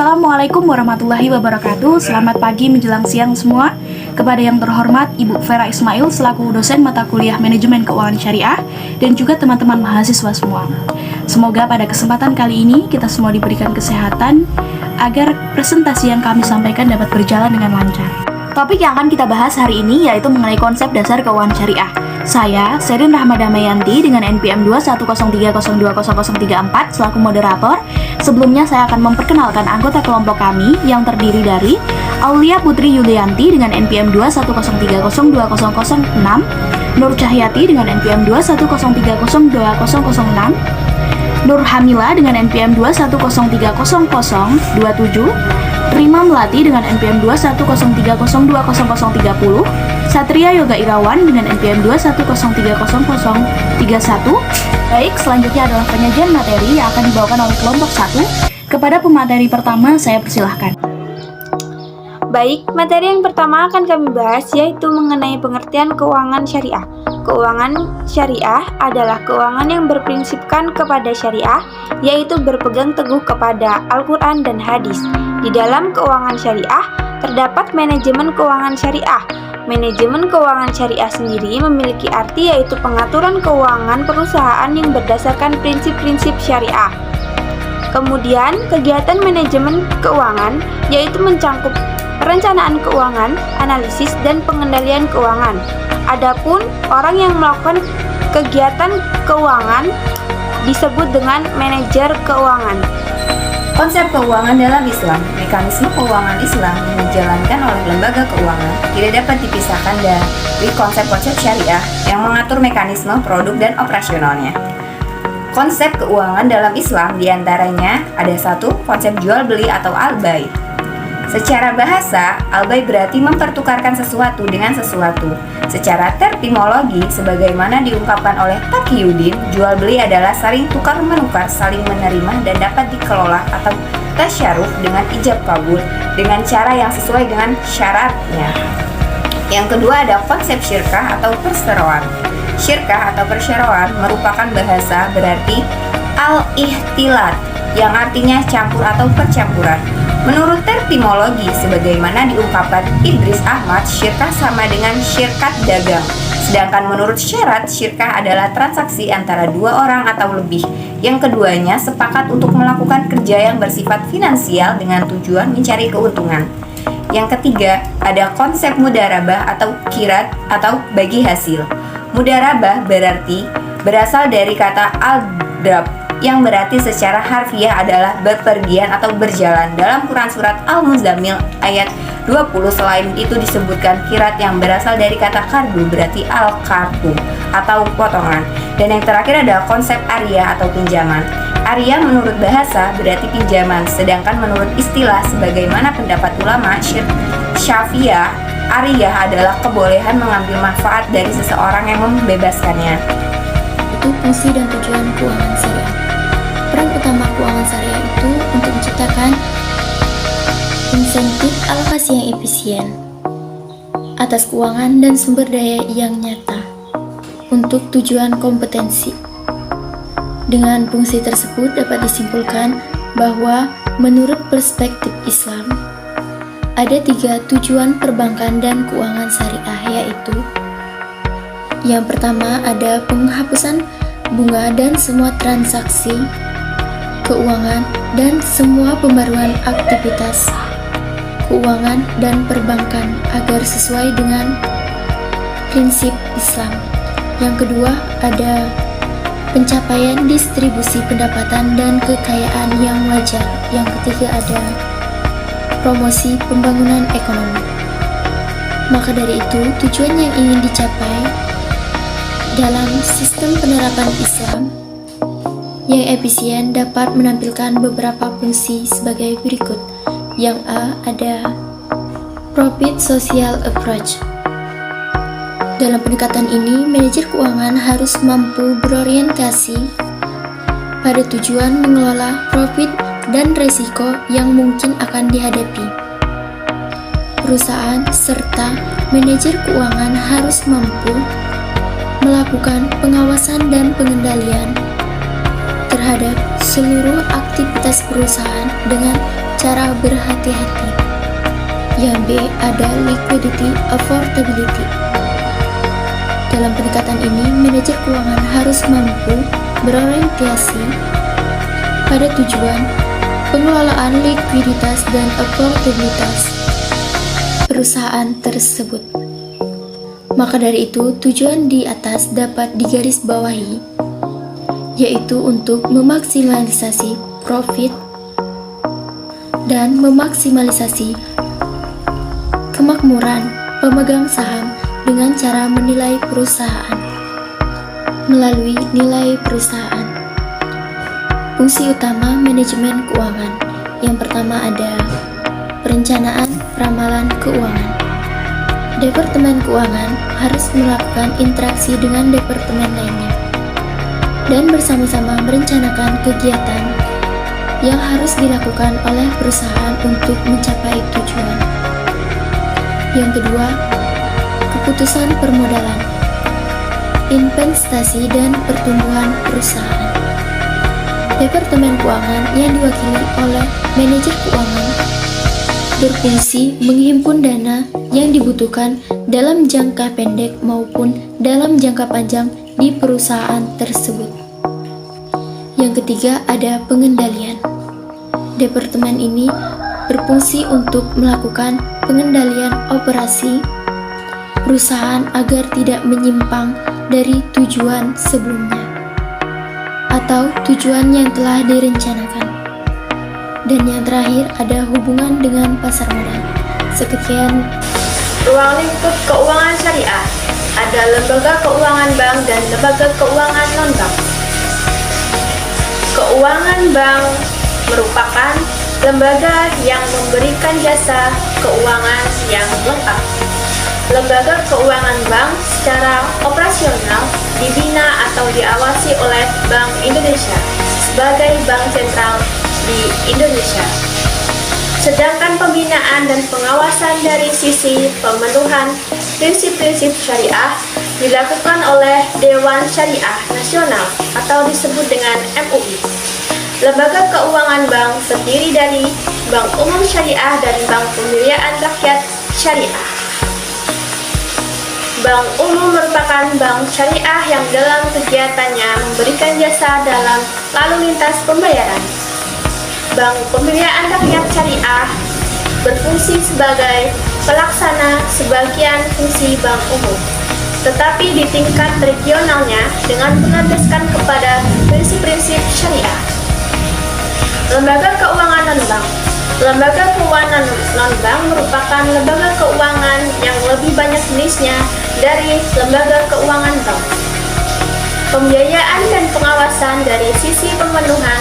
Assalamualaikum warahmatullahi wabarakatuh. Selamat pagi menjelang siang semua. Kepada yang terhormat Ibu Vera Ismail selaku dosen mata kuliah Manajemen Keuangan Syariah dan juga teman-teman mahasiswa semua. Semoga pada kesempatan kali ini kita semua diberikan kesehatan agar presentasi yang kami sampaikan dapat berjalan dengan lancar. Topik yang akan kita bahas hari ini yaitu mengenai konsep dasar keuangan syariah. Saya, Serin Rahmadamayanti dengan NPM 21030200034 selaku moderator. Sebelumnya saya akan memperkenalkan anggota kelompok kami yang terdiri dari Aulia Putri Yulianti dengan NPM 210302006, Nur Cahyati dengan NPM 210302006, Nur Hamila dengan NPM 210300027, Rima Melati dengan NPM 21030200030, Satria Yoga Irawan dengan NPM 210300031. Baik, selanjutnya adalah penyajian materi yang akan dibawakan oleh kelompok 1. Kepada pemateri pertama, saya persilahkan. Baik, materi yang pertama akan kami bahas yaitu mengenai pengertian keuangan syariah. Keuangan syariah adalah keuangan yang berprinsipkan kepada syariah, yaitu berpegang teguh kepada Al-Quran dan hadis. Di dalam keuangan syariah, terdapat manajemen keuangan syariah. Manajemen keuangan syariah sendiri memiliki arti yaitu pengaturan keuangan perusahaan yang berdasarkan prinsip-prinsip syariah. Kemudian, kegiatan manajemen keuangan yaitu mencangkup perencanaan keuangan, analisis, dan pengendalian keuangan. Adapun orang yang melakukan kegiatan keuangan disebut dengan manajer keuangan. Konsep keuangan dalam Islam. Mekanisme keuangan Islam yang dijalankan oleh lembaga keuangan tidak dapat dipisahkan dari konsep-konsep syariah yang mengatur mekanisme produk dan operasionalnya. Konsep keuangan dalam Islam diantaranya ada satu, konsep jual beli atau al-bai. Secara bahasa, al-bai berarti mempertukarkan sesuatu dengan sesuatu. Secara terminologi, sebagaimana diungkapkan oleh Taqiyuddin, jual beli adalah saling tukar-menukar, saling menerima dan dapat dikelola atau tasyaruf dengan ijab kabul dengan cara yang sesuai dengan syaratnya. Yang kedua ada konsep syirkah atau perseroan. Syirkah atau perseroan merupakan bahasa berarti al-ihtilat yang artinya campur atau percampuran. Menurut terminologi, sebagaimana diungkapkan Idris Ahmad, syirkah sama dengan syirkat dagang. Sedangkan menurut syarat, syirkah adalah transaksi antara dua orang atau lebih. Yang keduanya sepakat untuk melakukan kerja yang bersifat finansial dengan tujuan mencari keuntungan. Yang ketiga, ada konsep mudarabah atau kirat atau bagi hasil. Mudarabah berasal dari kata al-drab, yang berarti secara harfiah adalah bepergian atau berjalan. Dalam Quran surat Al-Muzammil ayat 20 selain itu disebutkan kirat yang berasal dari kata kardu berarti al-karbu atau potongan. Dan yang terakhir adalah konsep ariyah atau pinjaman. Ariyah menurut bahasa berarti pinjaman, sedangkan menurut istilah sebagaimana pendapat ulama Syafi'iyah, ariyah adalah kebolehan mengambil manfaat dari seseorang yang membebaskannya. Itu fungsi dan tujuan keuangan syariah. Peran utama keuangan syariah itu untuk menciptakan insentif alokasi yang efisien atas keuangan dan sumber daya yang nyata untuk tujuan kompetensi. Dengan fungsi tersebut dapat disimpulkan bahwa menurut perspektif Islam ada 3 tujuan perbankan dan keuangan syariah, yaitu yang pertama ada penghapusan bunga dan semua transaksi keuangan dan semua pembaruan aktivitas keuangan dan perbankan agar sesuai dengan prinsip Islam. Yang kedua ada pencapaian distribusi pendapatan dan kekayaan yang wajar. Yang ketiga ada promosi pembangunan ekonomi. Maka dari itu, tujuan yang ingin dicapai dalam sistem penerapan Islam yang efisien dapat menampilkan beberapa fungsi sebagai berikut. Yang A ada profit social approach. Dalam pendekatan ini, manajer keuangan harus mampu berorientasi pada tujuan mengelola profit dan risiko yang mungkin akan dihadapi. Perusahaan serta manajer keuangan harus mampu melakukan pengawasan dan pengendalian terhadap seluruh aktivitas perusahaan dengan cara berhati-hati. Yang B ada liquidity affordability. Dalam pendekatan ini, manajer keuangan harus mampu berorientasi pada tujuan pengelolaan likuiditas dan affordabilitas perusahaan tersebut. Maka dari itu, tujuan di atas dapat digarisbawahi, yaitu untuk memaksimalisasi profit dan memaksimalisasi kemakmuran pemegang saham dengan cara menilai perusahaan melalui nilai perusahaan. Fungsi utama manajemen keuangan yang pertama ada perencanaan ramalan keuangan. Departemen keuangan harus melakukan interaksi dengan departemen lainnya dan bersama-sama merencanakan kegiatan yang harus dilakukan oleh perusahaan untuk mencapai tujuan. Yang kedua, keputusan permodalan, investasi dan pertumbuhan perusahaan. Departemen keuangan yang diwakili oleh manajer keuangan berfungsi menghimpun dana yang dibutuhkan dalam jangka pendek maupun dalam jangka panjang di perusahaan tersebut. Yang ketiga ada pengendalian. Departemen ini berfungsi untuk melakukan pengendalian operasi perusahaan agar tidak menyimpang dari tujuan sebelumnya atau tujuan yang telah direncanakan. Dan yang terakhir ada hubungan dengan pasar modal. Sekian. Ruang lingkup keuangan syariah ada lembaga keuangan bank dan lembaga keuangan non-bank. Keuangan bank merupakan lembaga yang memberikan jasa keuangan yang lengkap. Lembaga keuangan bank secara operasional dibina atau diawasi oleh Bank Indonesia sebagai bank sentral di Indonesia. Sedangkan pembinaan dan pengawasan dari sisi pemenuhan prinsip-prinsip syariah dilakukan oleh Dewan Syariah Nasional atau disebut dengan MUI. Lembaga keuangan bank terdiri dari Bank Umum Syariah dan Bank Pembiayaan Rakyat Syariah. Bank Umum merupakan bank syariah yang dalam kegiatannya memberikan jasa dalam lalu lintas pembayaran. Bank Pembiayaan Rakyat Syariah berfungsi sebagai pelaksana sebagian fungsi bank umum, tetapi di tingkat regionalnya dengan melandaskan kepada prinsip-prinsip syariah. Lembaga keuangan non-bank. Lembaga keuangan non-bank merupakan lembaga keuangan yang lebih banyak jenisnya dari lembaga keuangan bank. Pembiayaan dan pengawasan dari sisi pemenuhan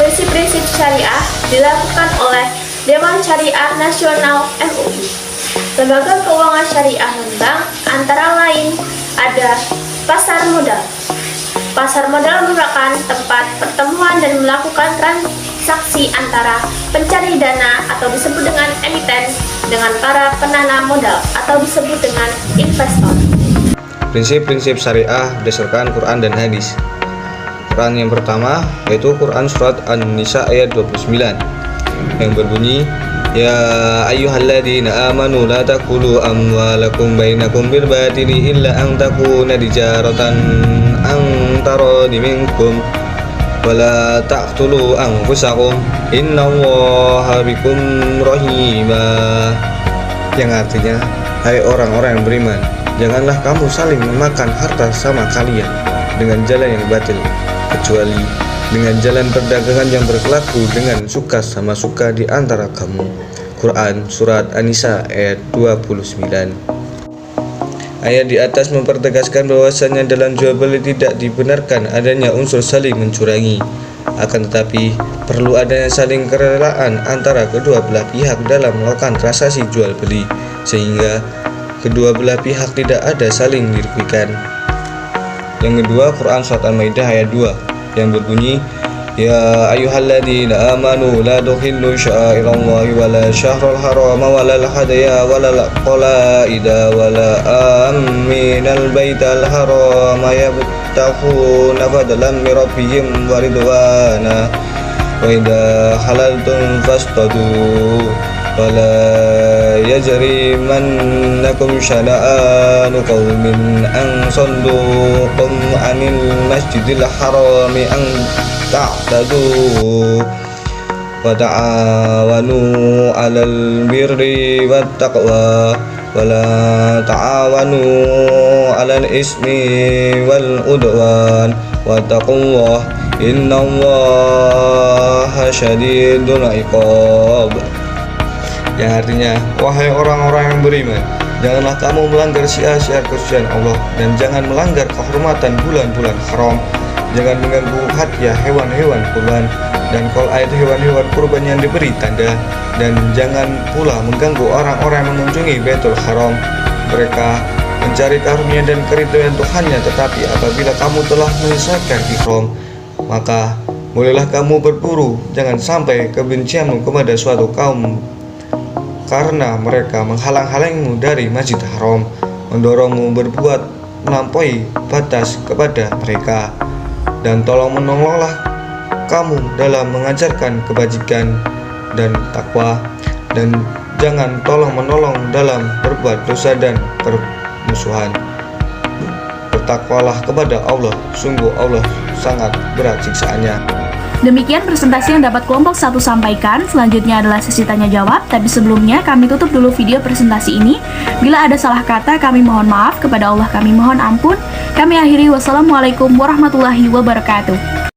prinsip-prinsip syariah dilakukan oleh Dewan Syariah Nasional MUI. Lembaga keuangan syariah non-bank antara lain ada pasar modal. Pasar modal merupakan tempat pertemuan dan melakukan transaksi antara pencari dana atau disebut dengan emiten dengan para penanam modal atau disebut dengan investor. Prinsip-prinsip syariah berdasarkan Quran dan hadis. Quran yang pertama yaitu Quran surat An-Nisa ayat 29 yang berbunyi, Ya ayyuhalladzina amanu la takulu amwalakum bainakum bil batili illa an takuna tijaratan an taradi minkum wala taqtulu anfusakum innallaha bikum rahimah. Yang artinya, hai orang-orang yang beriman, janganlah kamu saling memakan harta sama kalian dengan jalan yang batil, kecuali dengan jalan perdagangan yang berlaku dengan suka sama suka di antara kamu. Quran Surat An-Nisa ayat 29. Ayat di atas mempertegaskan bahwasanya dalam jual beli tidak dibenarkan adanya unsur saling mencurangi. Akan tetapi, perlu adanya saling kerelaan antara kedua belah pihak dalam melakukan transaksi jual beli, sehingga kedua belah pihak tidak ada saling dirugikan. Yang kedua, Quran Surat Al-Maidah ayat 2 yang berbunyi, Ya ayyuhalladzina amanu la tuhillu sya'irallahi wala syahrul harama wala hadaya wala qalaida wala aminal baital harama yabtaghuna fadlan min rabbihim wa ridwana wa idza halaltum fastadu wala yajrimannakum syana'anu qaumin an saddukum 'anil masjidil harami an ta'tadu wa ta'awanu 'alal birri wat taqwa wa la ta'awanu 'alal ismi wal udwan wattaqullah innallaha syadidul iqab. Yang artinya, wahai orang-orang yang beriman, janganlah kamu melanggar syiar-syiar kesucian Allah, dan jangan melanggar kehormatan bulan-bulan haram. Jangan mengganggu hadiah hewan-hewan kurban dan ayat hewan-hewan kurban yang diberi tanda, dan jangan pula mengganggu orang-orang yang mengunjungi Baitul Haram. Mereka mencari karunia dan keridhaan Tuhannya, tetapi apabila kamu telah menyelesaikan ihram, maka bolehlah kamu berburu, jangan sampai kebencianmu kepada suatu kaum karena mereka menghalang-halangimu dari Masjid Haram, mendorongmu berbuat melampaui batas kepada mereka, dan tolong menolonglah kamu dalam mengajarkan kebajikan dan takwa, dan jangan tolong menolong dalam berbuat dosa dan permusuhan. Bertakwalah kepada Allah, sungguh Allah sangat berat siksaannya. Demikian presentasi yang dapat kelompok 1 sampaikan. Selanjutnya adalah sesi tanya jawab. Tapi sebelumnya kami tutup dulu video presentasi ini. Bila ada salah kata kami mohon maaf, kepada Allah kami mohon ampun. Kami akhiri, wassalamualaikum warahmatullahi wabarakatuh.